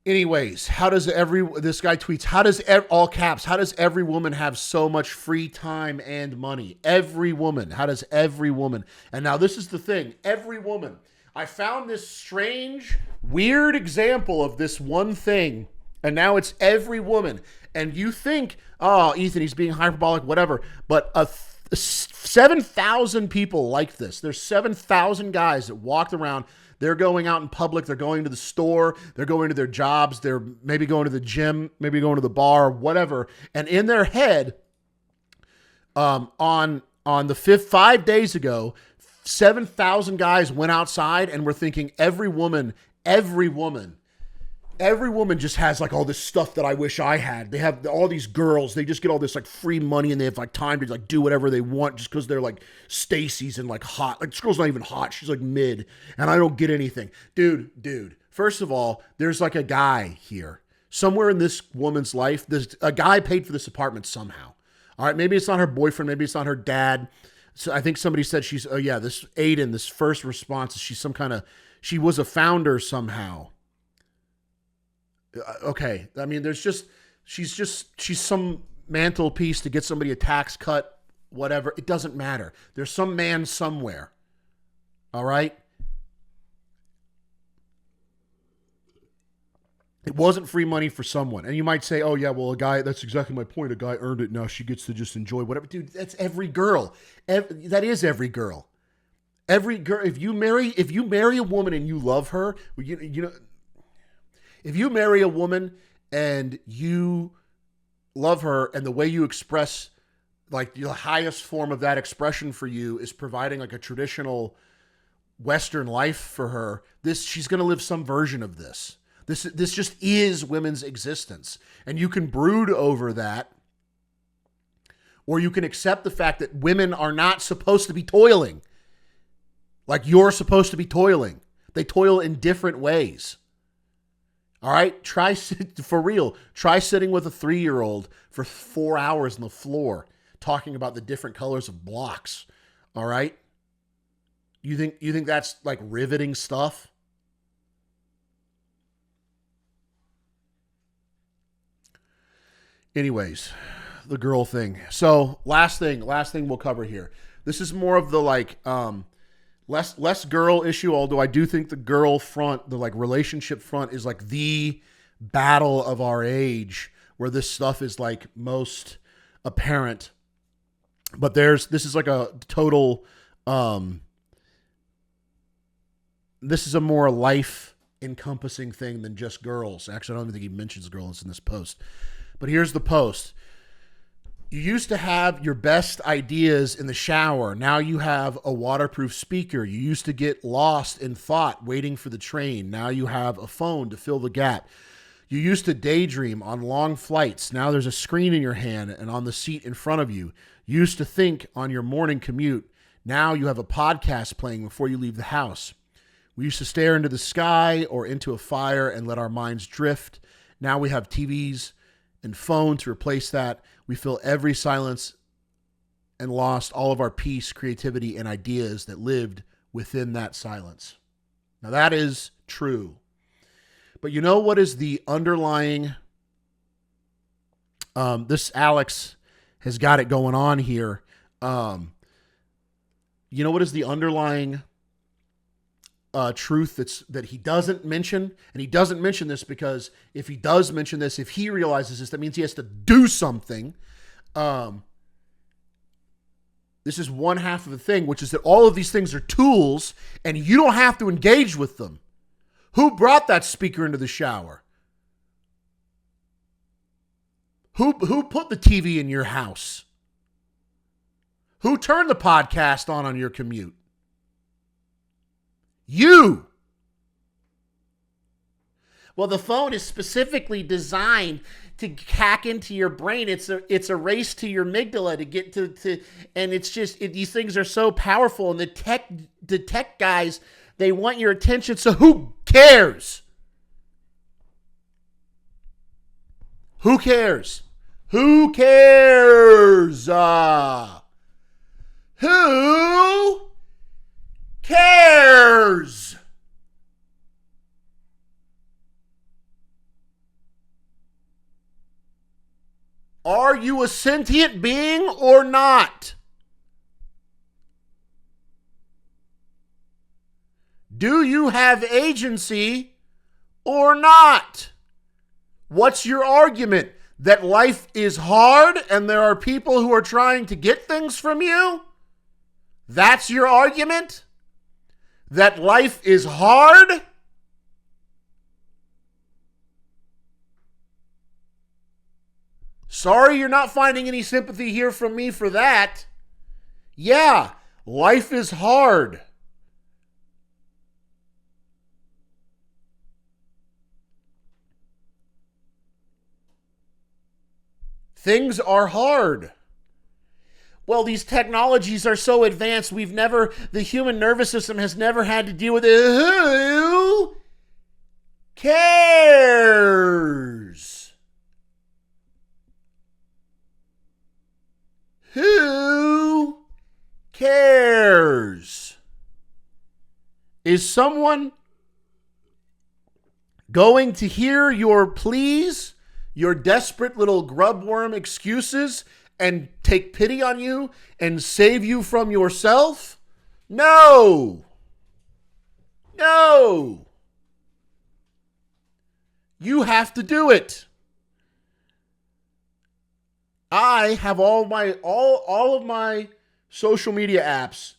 Anyways, this guy tweets, all caps, how does every woman have so much free time and money? Every woman. How does every woman? And now this is the thing. Every woman. I found this strange, weird example of this one thing, and now it's every woman. And you think, oh, Ethan, he's being hyperbolic, whatever. But 7,000 people like this. There's 7,000 guys that walked around. They're going out in public. They're going to the store. They're going to their jobs. They're maybe going to the gym, maybe going to the bar, whatever. And in their head, on the 5 days ago, 7,000 guys went outside and were thinking every woman every woman just has like all this stuff that I wish I had. They have all these girls. They just get all this like free money and they have like time to like do whatever they want just because they're like Stacy's and like hot. Like this girl's not even hot. She's like mid and I don't get anything. Dude. First of all, there's like a guy here. Somewhere in this woman's life, a guy paid for this apartment somehow. All right, maybe it's not her boyfriend. Maybe it's not her dad. So I think somebody said she's, this Aiden, this first response is she was a founder somehow. Okay. I mean, she's some mantelpiece to get somebody a tax cut, whatever. It doesn't matter. There's some man somewhere. All right. It wasn't free money for someone. And you might say, oh yeah, well, a guy, that's exactly my point. A guy earned it. Now she gets to just enjoy whatever. Dude, that's every girl. That is every girl. Every girl, if you marry a woman and you love her, if you marry a woman and you love her and the way you express, like the highest form of that expression for you is providing like a traditional Western life for her, she's going to live some version of this. This just is women's existence. And you can brood over that, or you can accept the fact that women are not supposed to be toiling. Like you're supposed to be toiling. They toil in different ways. All right? Try sitting with a 3-year-old for 4 hours on the floor talking about the different colors of blocks. All right? You think that's like riveting stuff? Anyways, the girl thing. So last thing we'll cover here. This is more of the like less girl issue, although I do think the girl front, the like relationship front is like the battle of our age where this stuff is like most apparent. But this is like a total this is a more life encompassing thing than just girls. Actually, I don't even think he mentions girls in this post. But here's the post. You used to have your best ideas in the shower. Now you have a waterproof speaker. You used to get lost in thought waiting for the train. Now you have a phone to fill the gap. You used to daydream on long flights. Now there's a screen in your hand and on the seat in front of you. You used to think on your morning commute. Now you have a podcast playing before you leave the house. We used to stare into the sky or into a fire and let our minds drift. Now we have TVs and phone to replace that. We fill every silence and lost all of our peace, creativity, and ideas that lived within that silence. Now that is true. But you know what is the underlying, this Alex has got it going on here. You know what is the underlying truth that he doesn't mention? And he doesn't mention this because if he does mention this, if he realizes this, that means he has to do something. This is one half of the thing, which is that all of these things are tools and you don't have to engage with them. Who brought that speaker into the shower? Who put the TV in your house? Who turned the podcast on your commute? You. Well, the phone is specifically designed to hack into your brain. It's a race to your amygdala to get to and it's just these things are so powerful. And the tech guys, they want your attention. So who cares? Who cares? Who cares? Who cares? Are you a sentient being or not? Do you have agency or not? What's your argument? That life is hard and there are people who are trying to get things from you? That's your argument? That life is hard? Sorry you're not finding any sympathy here from me for that. Yeah, life is hard. Things are hard. Well, these technologies are so advanced, the human nervous system has never had to deal with it. Who cares? Who cares? Is someone going to hear your pleas, your desperate little grubworm excuses, and take pity on you and save you from yourself? No. No. You have to do it. I have all of my social media apps.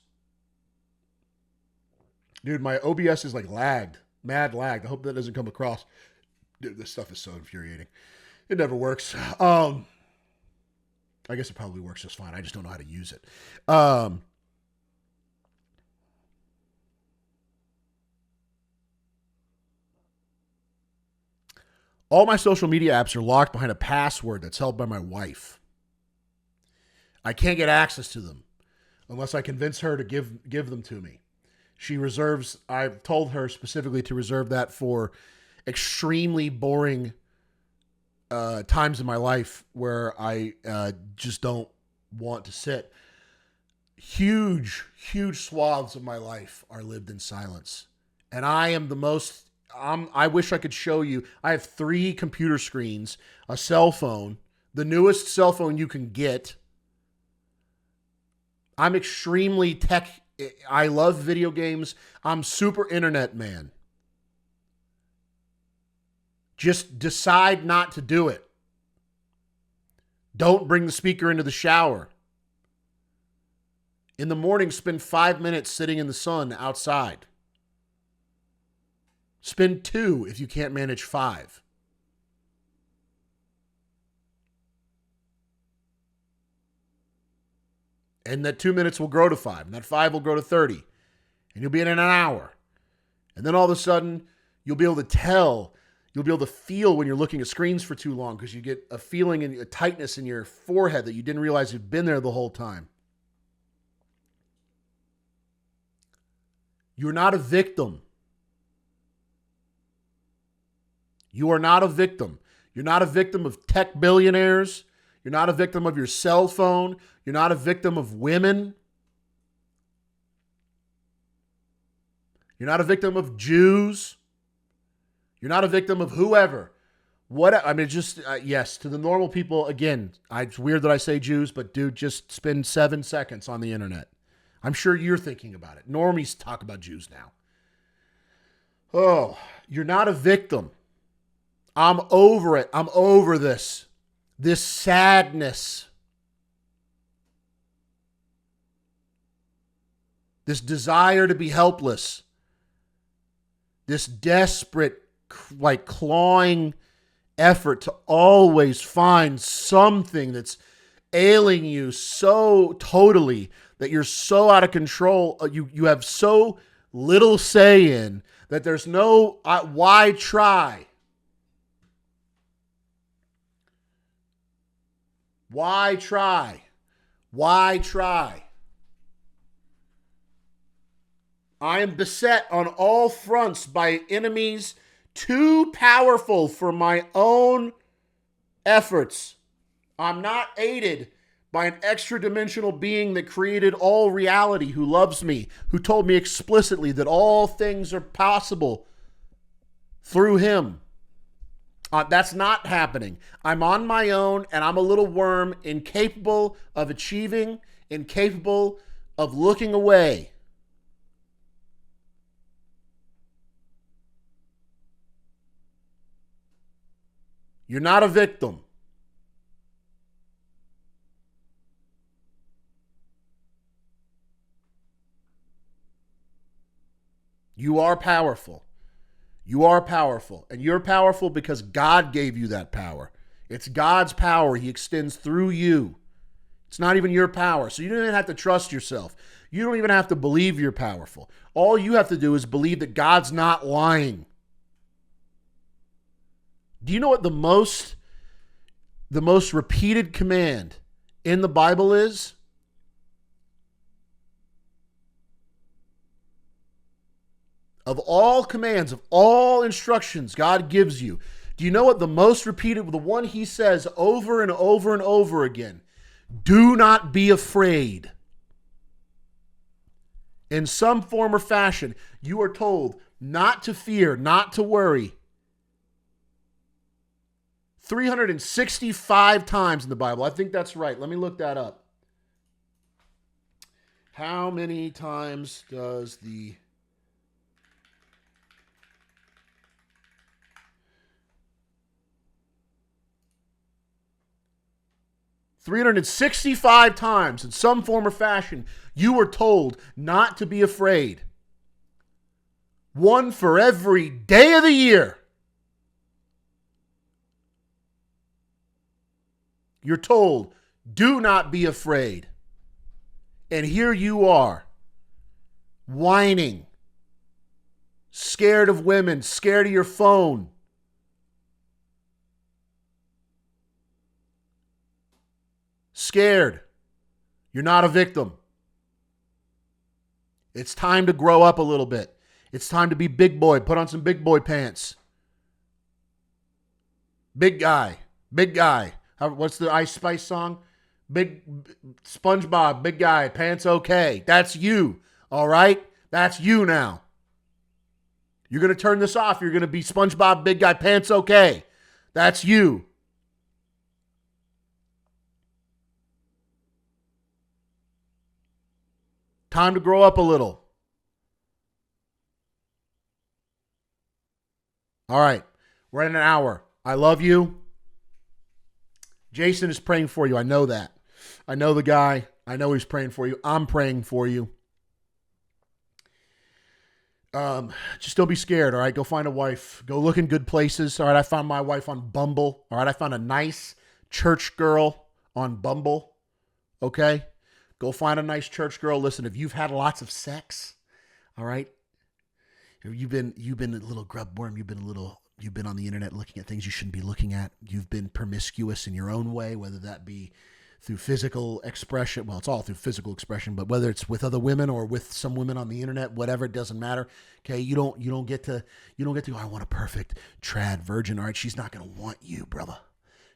Dude, my OBS is like lagged. Mad lagged. I hope that doesn't come across. Dude, this stuff is so infuriating. It never works. I guess it probably works just fine. I just don't know how to use it. All my social media apps are locked behind a password that's held by my wife. I can't get access to them unless I convince her to give them to me. I've told her specifically to reserve that for extremely boring times in my life where I just don't want to sit. Huge swaths of my life are lived in silence. And I am I wish I could show you. I have 3 computer screens, a cell phone, the newest cell phone you can get. I'm extremely tech. I love video games. I'm super internet man. Just decide not to do it. Don't bring the speaker into the shower. In the morning, spend 5 minutes sitting in the sun outside. Spend 2 if you can't manage 5. And that 2 minutes will grow to 5. And that 5 will grow to 30. And you'll be in an hour. And then all of a sudden, you'll be able to tell. You'll be able to feel when you're looking at screens for too long because you get a feeling and a tightness in your forehead that you didn't realize had been there the whole time. You're not a victim. You are not a victim. You're not a victim of tech billionaires. You're not a victim of your cell phone. You're not a victim of women. You're not a victim of Jews. You're not a victim of whoever. Yes, to the normal people, again, it's weird that I say Jews, but dude, just spend 7 seconds on the internet. I'm sure you're thinking about it. Normies talk about Jews now. Oh, you're not a victim. I'm over it. I'm over this. This sadness. This desire to be helpless. This desperate, clawing effort to always find something that's ailing you so totally that you're so out of control. You have so little say in that there's no, why try? Why try? Why try? I am beset on all fronts by enemies too powerful for my own efforts. I'm not aided by an extra-dimensional being that created all reality, who loves me, who told me explicitly that all things are possible through him. That's not happening. I'm on my own, and I'm a little worm, incapable of achieving, incapable of looking away. You're not a victim. You are powerful. You are powerful. And you're powerful because God gave you that power. It's God's power. He extends through you. It's not even your power. So you don't even have to trust yourself. You don't even have to believe you're powerful. All you have to do is believe that God's not lying. Do you know what the the most repeated command in the Bible is? Of all commands, of all instructions God gives you, do you know what the most repeated, the one he says over and over and over again? Do not be afraid. In some form or fashion, you are told not to fear, not to worry. 365 times in the Bible. I think that's right. Let me look that up. How many times does the 365 times in some form or fashion, you were told not to be afraid. One for every day of the year. You're told, do not be afraid. And here you are, whining, scared of women, scared of your phone. Scared. You're not a victim. It's time to grow up a little bit. It's time to be big boy. Put on some big boy pants. Big guy. Big guy. What's the Ice Spice song? Big SpongeBob, big guy, pants okay. That's you. All right? That's you now. You're going to turn this off. You're going to be SpongeBob, big guy, pants okay. That's you. Time to grow up a little. All right. We're at an hour. I love you. Jason is praying for you. I know that. I know the guy. I know he's praying for you. I'm praying for you. Just don't be scared, all right? Go find a wife. Go look in good places, all right? I found my wife on Bumble, all right? I found a nice church girl on Bumble, okay? Go find a nice church girl. Listen, if you've had lots of sex, all right? If you've been a little grub worm, you've been on the internet looking at things you shouldn't be looking at. You've been promiscuous in your own way, whether that be through physical expression. Well, it's all through physical expression, but whether it's with other women or with some women on the internet, whatever, it doesn't matter. Okay. You don't get to, oh, I want a perfect trad virgin. All right. She's not going to want you, brother.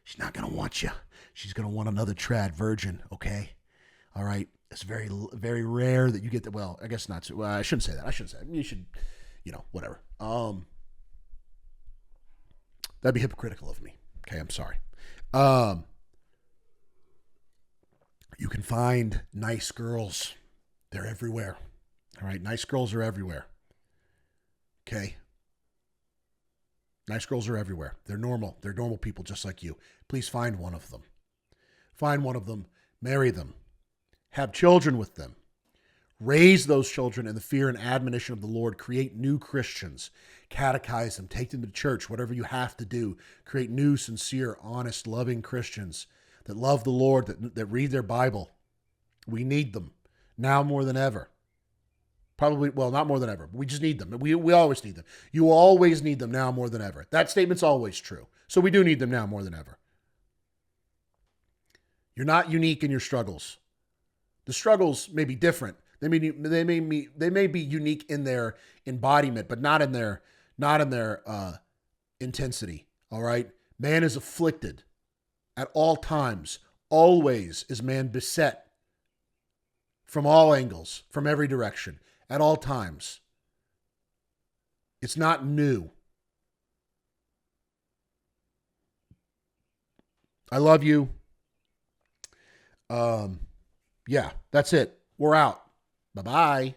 She's not going to want you. She's going to want another trad virgin. Okay. All right. It's very, very rare that you get that. Well, I guess not. Well, I shouldn't say that. You should, whatever. That'd be hypocritical of me. Okay, I'm sorry. You can find nice girls. They're everywhere. All right, nice girls are everywhere. Okay. Nice girls are everywhere. They're normal. They're normal people just like you. Please find one of them. Find one of them. Marry them. Have children with them. Raise those children in the fear and admonition of the Lord. Create new Christians. Catechize them. Take them to church. Whatever you have to do. Create new, sincere, honest, loving Christians that love the Lord, that read their Bible. We need them now more than ever. Probably, well, not more than ever. But we just need them. We always need them. You always need them now more than ever. That statement's always true. So we do need them now more than ever. You're not unique in your struggles. The struggles may be different. They may be unique in their embodiment, but not in their intensity. All right, man is afflicted at all times. Always is man beset from all angles, from every direction, at all times. It's not new. I love you. Yeah, that's it. We're out. Bye-bye.